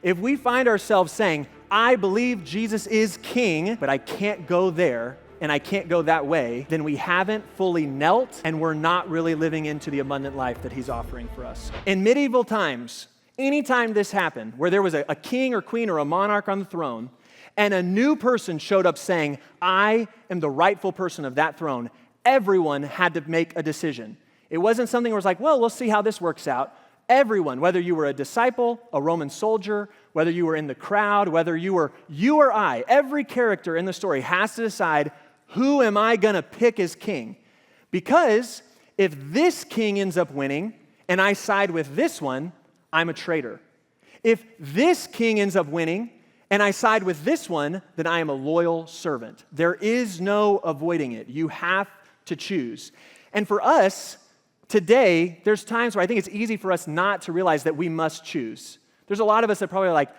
If we find ourselves saying, I believe Jesus is king, but I can't go there, and I can't go that way, then we haven't fully knelt, and we're not really living into the abundant life that he's offering for us. In medieval times, anytime this happened, where there was a king or queen or a monarch on the throne, and a new person showed up saying, I am the rightful person of that throne, everyone had to make a decision. It wasn't something where it was like, well, we'll see how this works out. Everyone, whether you were a disciple, a Roman soldier, whether you were in the crowd, whether you or I, every character in the story has to decide, who am I going to pick as king? Because if this king ends up winning and I side with this one, I'm a traitor. If this king ends up winning and I side with this one, then I am a loyal servant. There is no avoiding it. You have to choose. And for us, today, there's times where I think it's easy for us not to realize that we must choose. There's a lot of us that probably are like,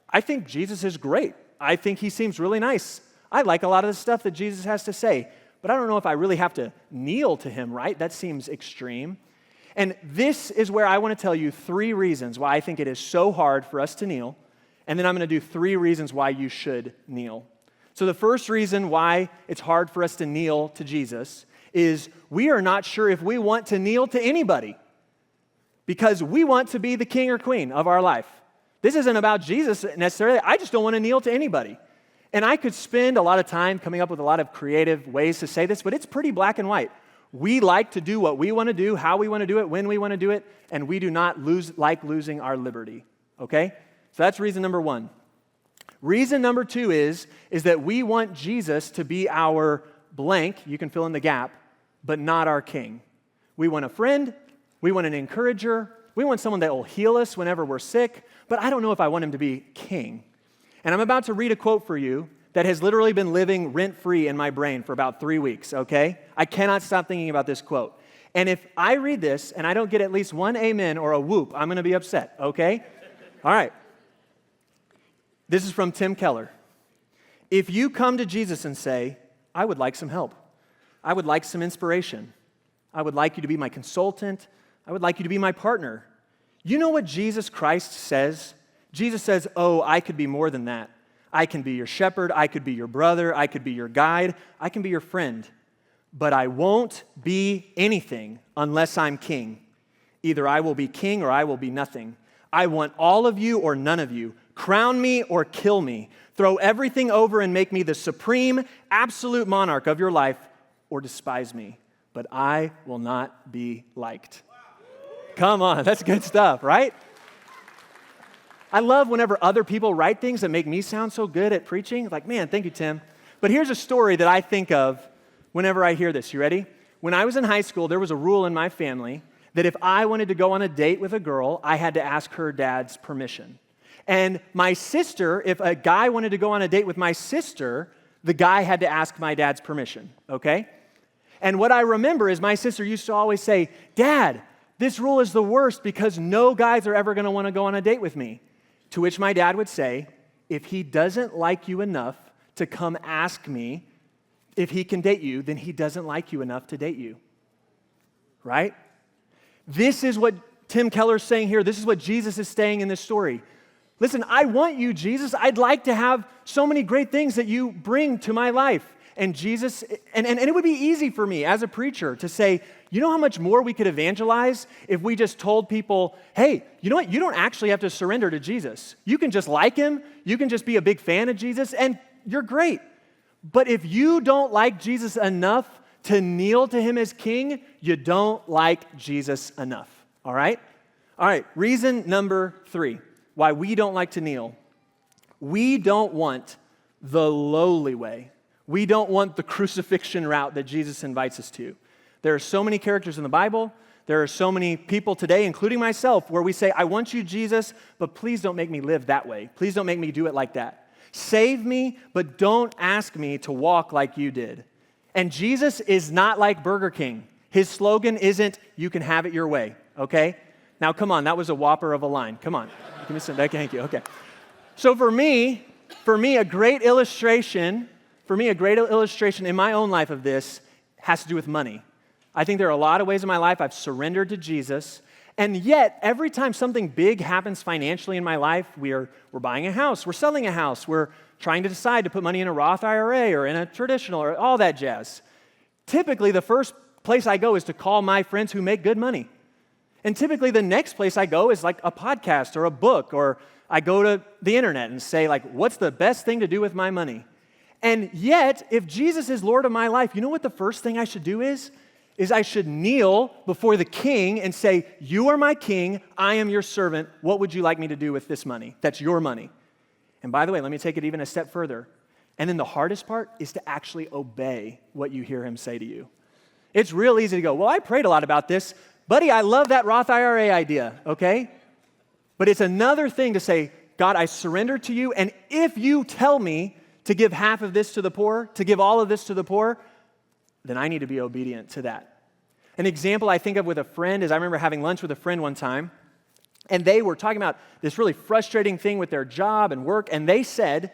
I think Jesus is great. I think he seems really nice. I like a lot of the stuff that Jesus has to say, but I don't know if I really have to kneel to him, right? That seems extreme. And this is where I want to tell you 3 reasons why I think it is so hard for us to kneel, and then I'm going to do 3 reasons why you should kneel. So the first reason why it's hard for us to kneel to Jesus is we are not sure if we want to kneel to anybody because we want to be the king or queen of our life. This isn't about Jesus necessarily. I just don't want to kneel to anybody. And I could spend a lot of time coming up with a lot of creative ways to say this, but it's pretty black and white. We like to do what we want to do, how we want to do it, when we want to do it, and we do not like losing our liberty, okay? So that's reason number 1. Reason number 2 is that we want Jesus to be our blank, you can fill in the gap, but not our king. We want a friend, we want an encourager, we want someone that will heal us whenever we're sick, but I don't know if I want him to be king. And I'm about to read a quote for you that has literally been living rent-free in my brain for about 3 weeks, okay? I cannot stop thinking about this quote. And if I read this and I don't get at least one amen or a whoop, I'm going to be upset, okay? All right. This is from Tim Keller. If you come to Jesus and say, I would like some help. I would like some inspiration. I would like you to be my consultant. I would like you to be my partner. You know what Jesus Christ says? Jesus says, oh, I could be more than that. I can be your shepherd. I could be your brother. I could be your guide. I can be your friend. But I won't be anything unless I'm king. Either I will be king or I will be nothing. I want all of you or none of you. Crown me or kill me. Throw everything over and make me the supreme, absolute monarch of your life, or despise me. But I will not be liked. Come on, that's good stuff, right? I love whenever other people write things that make me sound so good at preaching. Like, man, thank you, Tim. But here's a story that I think of whenever I hear this. You ready? When I was in high school, there was a rule in my family that if I wanted to go on a date with a girl, I had to ask her dad's permission. And my sister, if a guy wanted to go on a date with my sister, the guy had to ask my dad's permission, okay? And what I remember is my sister used to always say, Dad, this rule is the worst because no guys are ever going to want to go on a date with me. To which my dad would say, if he doesn't like you enough to come ask me if he can date you, then he doesn't like you enough to date you, right? This is what Tim Keller's saying here. This is what Jesus is saying in this story. Listen, I want you, Jesus. I'd like to have so many great things that you bring to my life. And Jesus, and it would be easy for me as a preacher to say, you know how much more we could evangelize if we just told people, hey, you know what? You don't actually have to surrender to Jesus. You can just like him. You can just be a big fan of Jesus, and you're great. But if you don't like Jesus enough to kneel to him as king, you don't like Jesus enough, all right? All right, reason number 3, why we don't like to kneel. We don't want the lowly way. We don't want the crucifixion route that Jesus invites us to. There are so many characters in the Bible. There are so many people today, including myself, where we say, I want you, Jesus, but please don't make me live that way. Please don't make me do it like that. Save me, but don't ask me to walk like you did. And Jesus is not like Burger King. His slogan isn't, you can have it your way, okay? Now, come on, that was a whopper of a line. Come on. Give me some, thank you, okay. So for me, a great illustration in my own life of this has to do with money. I think there are a lot of ways in my life I've surrendered to Jesus, And yet, every time something big happens financially in my life, we're buying a house, we're selling a house, we're trying to decide to put money in a Roth IRA or in a traditional or all that jazz. Typically, the first place I go is to call my friends who make good money. And typically, the next place I go is like a podcast or a book, or I go to the internet and say, like, what's the best thing to do with my money? And yet, if Jesus is Lord of my life, you know what the first thing I should do is I should kneel before the king and say, you are my king, I am your servant, what would you like me to do with this money? That's your money. And by the way, let me take it even a step further. And then the hardest part is to actually obey what you hear him say to you. It's real easy to go, well, I prayed a lot about this. Buddy, I love that Roth IRA idea, okay? But it's another thing to say, God, I surrender to you, and if you tell me to give half of this to the poor, to give all of this to the poor, then I need to be obedient to that. An example I think of with a friend is I remember having lunch with a friend one time, and they were talking about this really frustrating thing with their job and work, and they said,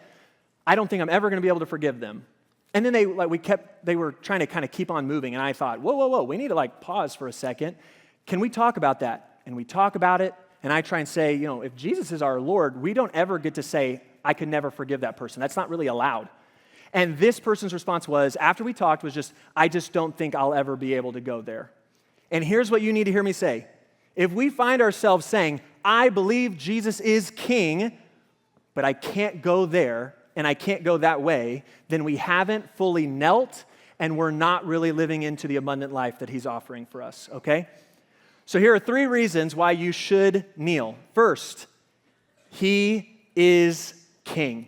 I don't think I'm ever going to be able to forgive them. And then they were trying to kind of keep on moving, and I thought, whoa, we need to pause for a second. Can we talk about that? And we talk about it, and I try and say, if Jesus is our Lord, we don't ever get to say, I could never forgive that person. That's not really allowed. And this person's response was, after we talked, was just, I just don't think I'll ever be able to go there. And here's what you need to hear me say. If we find ourselves saying, I believe Jesus is king, but I can't go there, and I can't go that way, then we haven't fully knelt, and we're not really living into the abundant life that he's offering for us, okay? So here are 3 reasons why you should kneel. First, he is king.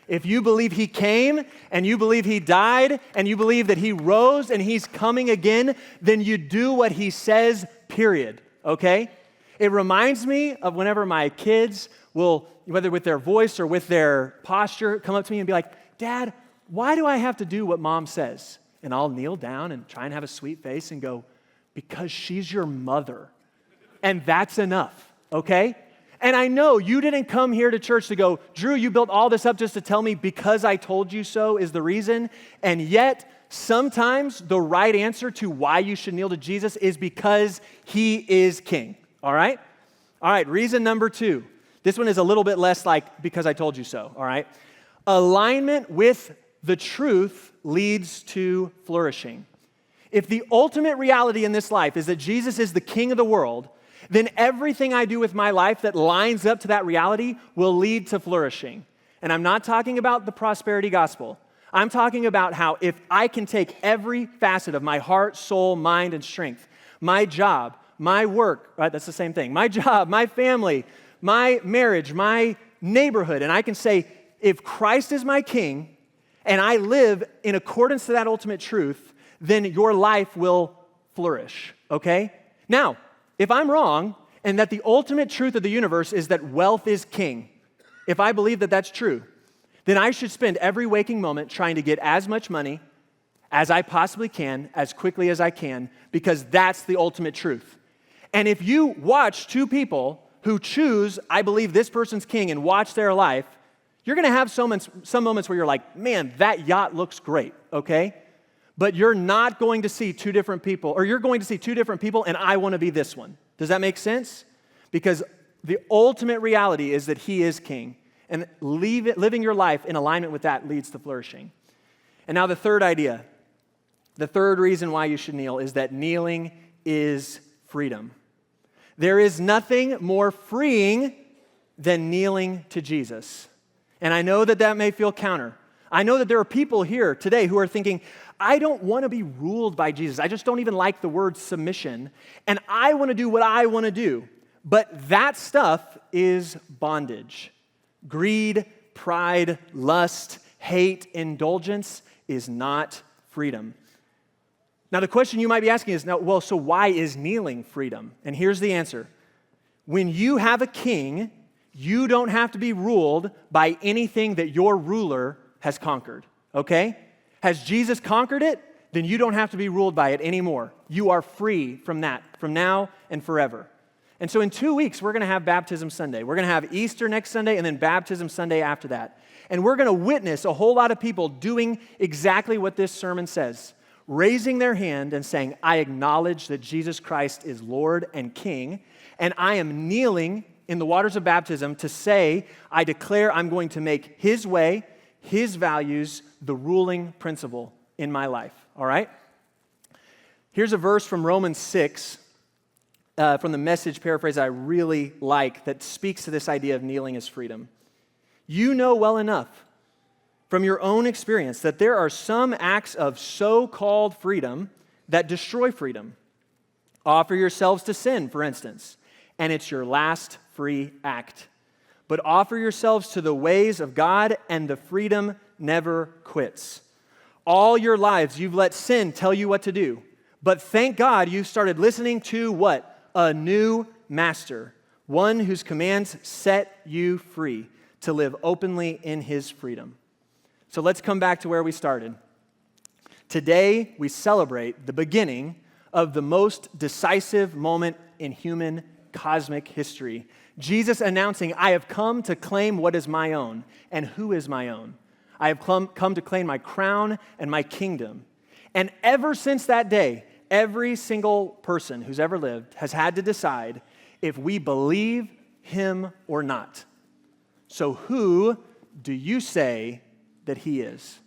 If you believe he came, and you believe he died, and you believe that he rose and he's coming again, then you do what he says, period, okay? It reminds me of whenever my kids will, whether with their voice or with their posture, come up to me and be like, Dad, why do I have to do what Mom says? And I'll kneel down and try and have a sweet face and go, because she's your mother, and that's enough, okay? And I know you didn't come here to church to go, Drew, you built all this up just to tell me because I told you so is the reason. And yet, sometimes the right answer to why you should kneel to Jesus is because he is king, all right? All right, reason number 2. This one is a little bit less like because I told you so, all right? Alignment with the truth leads to flourishing. If the ultimate reality in this life is that Jesus is the king of the world, then everything I do with my life that lines up to that reality will lead to flourishing. And I'm not talking about the prosperity gospel. I'm talking about how if I can take every facet of my heart, soul, mind, and strength, my job, my work, right, that's the same thing, my job, my family, my marriage, my neighborhood, and I can say, if Christ is my king and I live in accordance to that ultimate truth, then your life will flourish, okay? Now, if I'm wrong, and that the ultimate truth of the universe is that wealth is king, if I believe that that's true, then I should spend every waking moment trying to get as much money as I possibly can, as quickly as I can, because that's the ultimate truth. And if you watch 2 people who choose, I believe this person's king, and watch their life, you're going to have some moments where you're like, man, that yacht looks great, okay? But you're not going to see 2 different people, or you're going to see 2 different people, and I want to be this one. Does that make sense? Because the ultimate reality is that he is king, and living your life in alignment with that leads to flourishing. And now the third idea, the third reason why you should kneel is that kneeling is freedom. There is nothing more freeing than kneeling to Jesus. And I know that that may feel counter. I know that there are people here today who are thinking, I don't want to be ruled by Jesus. I just don't even like the word submission. And I want to do what I want to do. But that stuff is bondage. Greed, pride, lust, hate, indulgence is not freedom. Now, the question you might be asking is, so why is kneeling freedom? And here's the answer. When you have a king, you don't have to be ruled by anything that your ruler has conquered, okay? Has Jesus conquered it? Then you don't have to be ruled by it anymore. You are free from that, from now and forever. And so in 2 weeks, we're going to have Baptism Sunday. We're going to have Easter next Sunday and then Baptism Sunday after that. And we're going to witness a whole lot of people doing exactly what this sermon says, raising their hand and saying, I acknowledge that Jesus Christ is Lord and King, and I am kneeling in the waters of baptism to say, I declare I'm going to make his way, his values, the ruling principle in my life, all right? Here's a verse from Romans 6, from the Message paraphrase I really like that speaks to this idea of kneeling as freedom. You know well enough from your own experience that there are some acts of so-called freedom that destroy freedom. Offer yourselves to sin, for instance, and it's your last free act. But offer yourselves to the ways of God, and the freedom never quits. All your lives you've let sin tell you what to do. But thank God you started listening to what? A new master, one whose commands set you free to live openly in his freedom. So let's come back to where we started. Today, we celebrate the beginning of the most decisive moment in human cosmic history. Jesus announcing, I have come to claim what is my own. And who is my own? I have come to claim my crown and my kingdom. And ever since that day, every single person who's ever lived has had to decide if we believe him or not. So who do you say that he is?